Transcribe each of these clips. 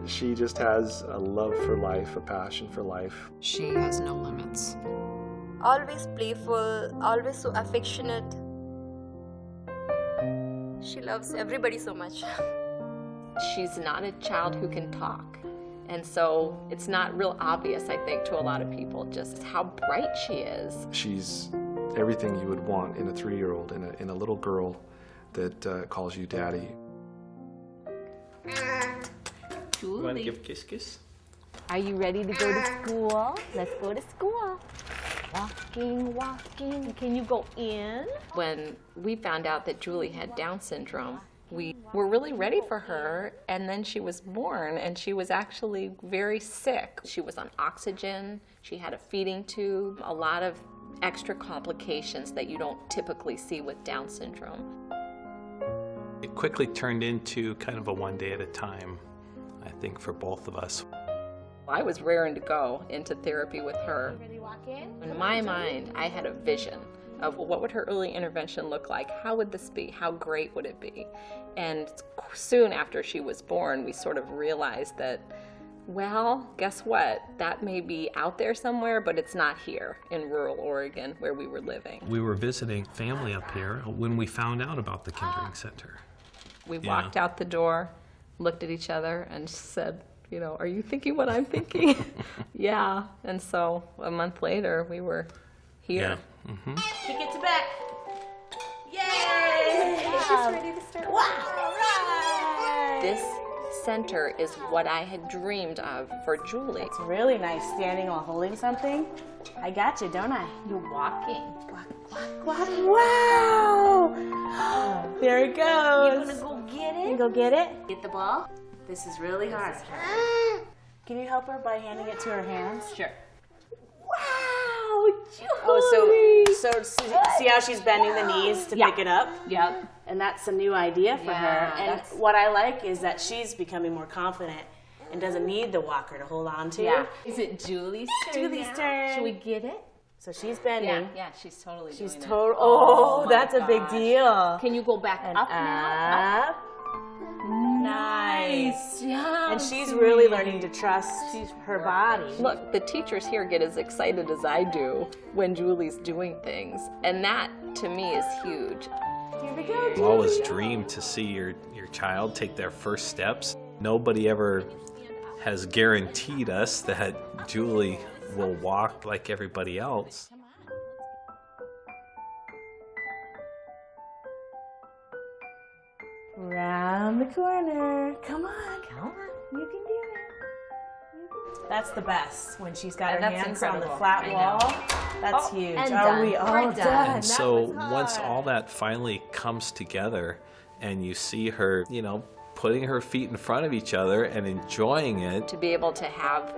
She just has a love for life, a passion for life. She has no limits. Always playful, always so affectionate. She loves everybody so much. She's not a child who can talk. And so it's not real obvious, I think, to a lot of people just how bright she is. She's everything you would want in a 3-year-old, in a little girl that calls you daddy. You want to give kiss kiss? Are you ready to go to school? Let's go to school. Walking, walking. Can you go in? When we found out that Julie had Down syndrome, we were really ready for her, and then she was born, and she was actually very sick. She was on oxygen, she had a feeding tube, a lot of extra complications that you don't typically see with Down syndrome. It quickly turned into kind of a one day at a time, I think, for both of us. I was raring to go into therapy with her. Ready, walk in? In my mind, I had a vision of what would her early intervention look like? How would this be? How great would it be? And soon after she was born, we sort of realized that, well, guess what? That may be out there somewhere, but it's not here in rural Oregon where we were living. We were visiting family up here when we found out about the Kindering Center. We walked out the door, looked at each other, and said, you know, are you thinking what I'm thinking? Yeah. And so a month later, we were here. Yeah. Mm-hmm. Kick it to back. Yay! She's ready to start. Wow! All right. This center is what I had dreamed of for Julie. It's really nice standing while holding something. I got you, don't I? You're walking. Wow! There it goes. You wanna go get Can you it? go get it? Get the ball. This is really hard. Can you help her by handing it to her hands? Sure. Wow, Julie! Oh, so see how she's bending the knees to pick it up? Yep. And that's a new idea for her. And what I like is that she's becoming more confident and doesn't need the walker to hold on to. Yeah. Is it Julie's turn? Julie's now? turn. Should we get it? So she's bending. Yeah, she's totally She's doing it. total. Oh, Oh, that's a big gosh. deal. Can you go back up now? Up. Nice. Yeah. And she's really learning to trust her body. Look, the teachers here get as excited as I do when Julie's doing things. And that, to me, is huge. Here we go. I've always dreamed to see your child take their first steps. Nobody ever has guaranteed us that Julie will walk like everybody else. Round the corner. Come on. You can do it. That's the best, when she's got her That's hands on the incredible. flat I know. wall. That's huge. and Are done. we all We're done. And so once all that finally comes together and you see her, you know, putting her feet in front of each other and enjoying it, To be able to have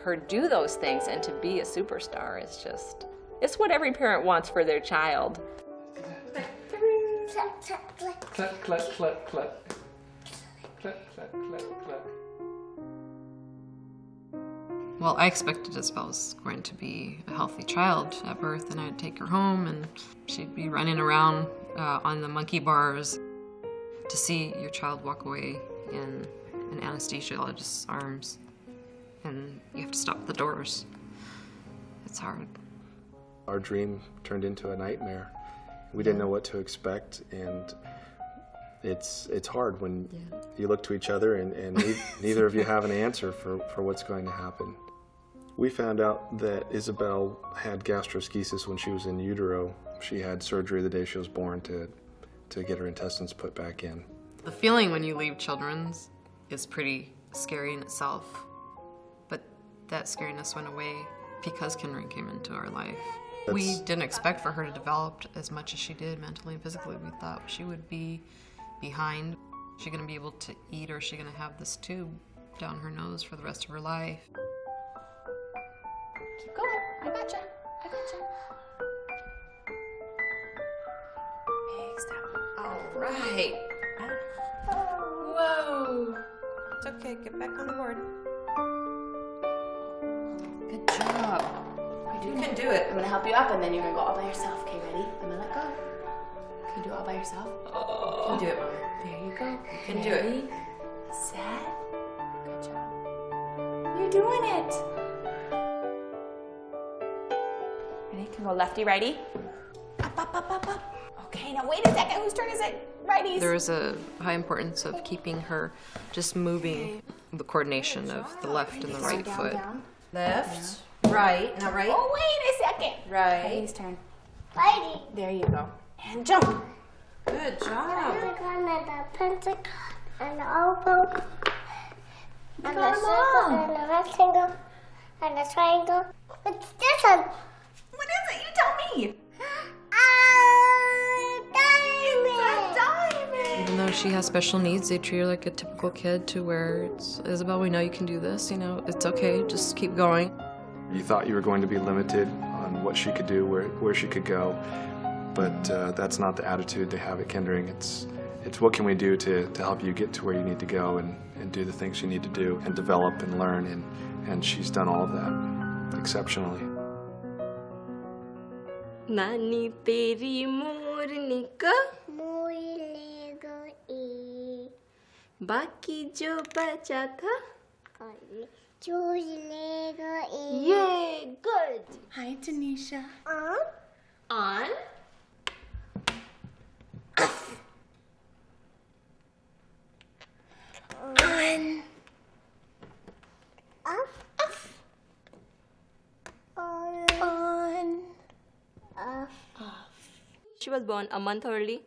her do those things and to be a superstar is just, it's what every parent wants for their child. Cluck, cluck, cluck, cluck. Cluck, cluck, cluck, cluck. Well, I expected Isabel was going to be a healthy child at birth, and I'd take her home, and she'd be running around on the monkey bars. To see your child walk away in an anesthesiologist's arms, and you have to stop the doors, it's hard. Our dream turned into a nightmare. We didn't know what to expect, and it's hard when you look to each other and neither of you have an answer for what's going to happen. We found out that Isabel had gastroschisis when she was in utero. She had surgery the day she was born to get her intestines put back in. The feeling when you leave children's is pretty scary in itself, but that scariness went away because Kindering came into our life. We didn't expect for her to develop as much as she did mentally and physically. We thought she would be behind. Is she going to be able to eat, or is she going to have this tube down her nose for the rest of her life? Keep going. I gotcha. I gotcha. Big step. All right. Whoa. It's okay. Get back on the board. Good job. You can do it. I'm gonna help you up, and then you're gonna go all by yourself. Okay, ready? I'm gonna let go. Can you do it all by yourself? You can do it, Mama. There you go. You can do it. Ready, set. Good job. doing it. Ready? Can go lefty, righty. Up, up, up, up, up. Okay, now wait a second. Whose turn is it? Righties. There is a high importance of keeping her just moving the coordination of the left and the right foot. Left, right, not right. Oh, wait a second. Right. Righty's turn. Righty. There you go. And jump. Good job. Pentagon and the pentagon and the oval and the circle and the rectangle and the triangle. What's this one? What is it? You tell me. Diamond. Diamond. Even though she has special needs, they treat her like a typical kid to where it's, Isabel, we know you can do this, you know, it's okay, just keep going. You thought you were going to be limited on what she could do, where she could go, but that's not the attitude they have at Kindering. It's what can we do to help you get to where you need to go and do the things you need to do and develop and learn, and she's done all of that exceptionally. Nani teri morni ka Moile goi. baki jo bacha tha. Chule goi. Yay, good. Hi, Tanisha. On. On. Up. On. Off. She was born a month early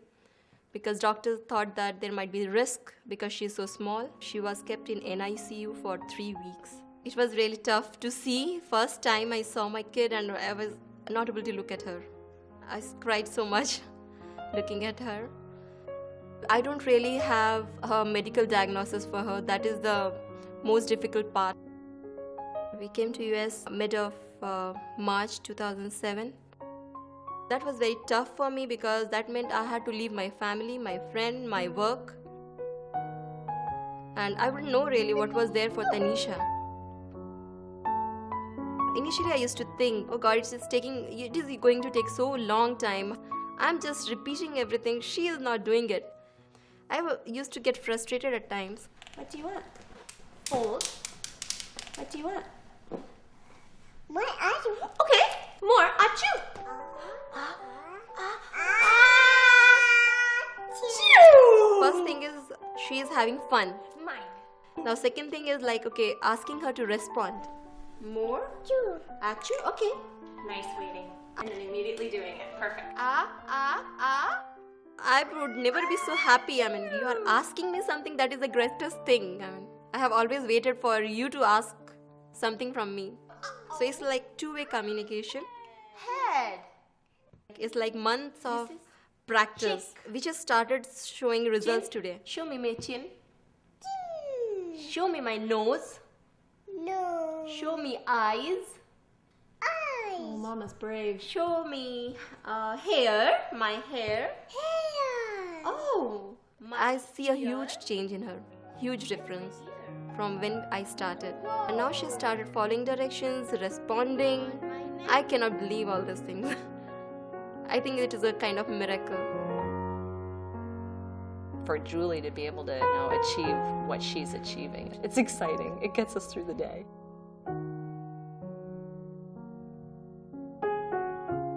because doctors thought that there might be risk because she's so small. She was kept in NICU for 3 weeks. It was really tough to see. First time I saw my kid and I was not able to look at her. I cried so much looking at her. I don't really have a medical diagnosis for her. That is the most difficult part. We came to US mid of March 2007. That was very tough for me because that meant I had to leave my family, my friend, my work. And I wouldn't know really what was there for Tanisha. Initially I used to think, oh God, it is going to take so long time. I'm just repeating everything. She is not doing it. I used to get frustrated at times. What do you want? Hold. What do you want? What are you? Okay, more. Achoo. First thing is she is having fun. Mine. Now second thing is like, okay, asking her to respond. More. Choo. Achoo. Okay. Nice waiting. And then immediately doing it. Perfect. I would never be so happy. I mean, you are asking me something that is the greatest thing. I mean, I have always waited for you to ask something from me. So it's like two-way communication. Head. It's like months of practice. We just started showing results today. Show me my chin. Show me my nose. No. Show me eyes. Eyes. Oh, Mama's brave. Show me hair. My hair. Hair. Oh, I see a huge change in her, huge difference from when I started. And now she started following directions, responding. I cannot believe all these things. I think it is a kind of miracle. For Julie to be able to, achieve what she's achieving, it's exciting. It gets us through the day.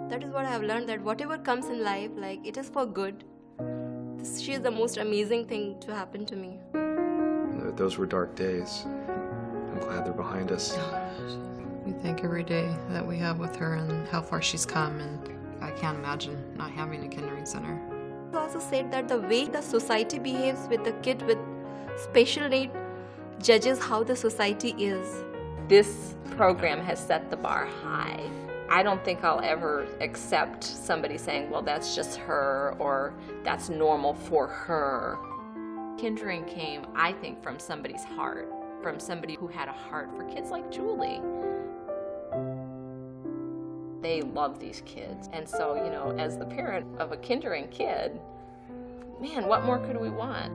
That is what I have learned, that whatever comes in life, like, it is for good. She is the most amazing thing to happen to me. Those were dark days. I'm glad they're behind us. We thank every day that we have with her and how far she's come, and I can't imagine not having a Kindering Center. He also said that the way the society behaves with the kid with special need judges how the society is. This program has set the bar high. I don't think I'll ever accept somebody saying, well, that's just her, or that's normal for her. Kindering came, I think, from somebody's heart, from somebody who had a heart for kids like Julie. They love these kids. And so, as the parent of a Kindering kid, man, what more could we want?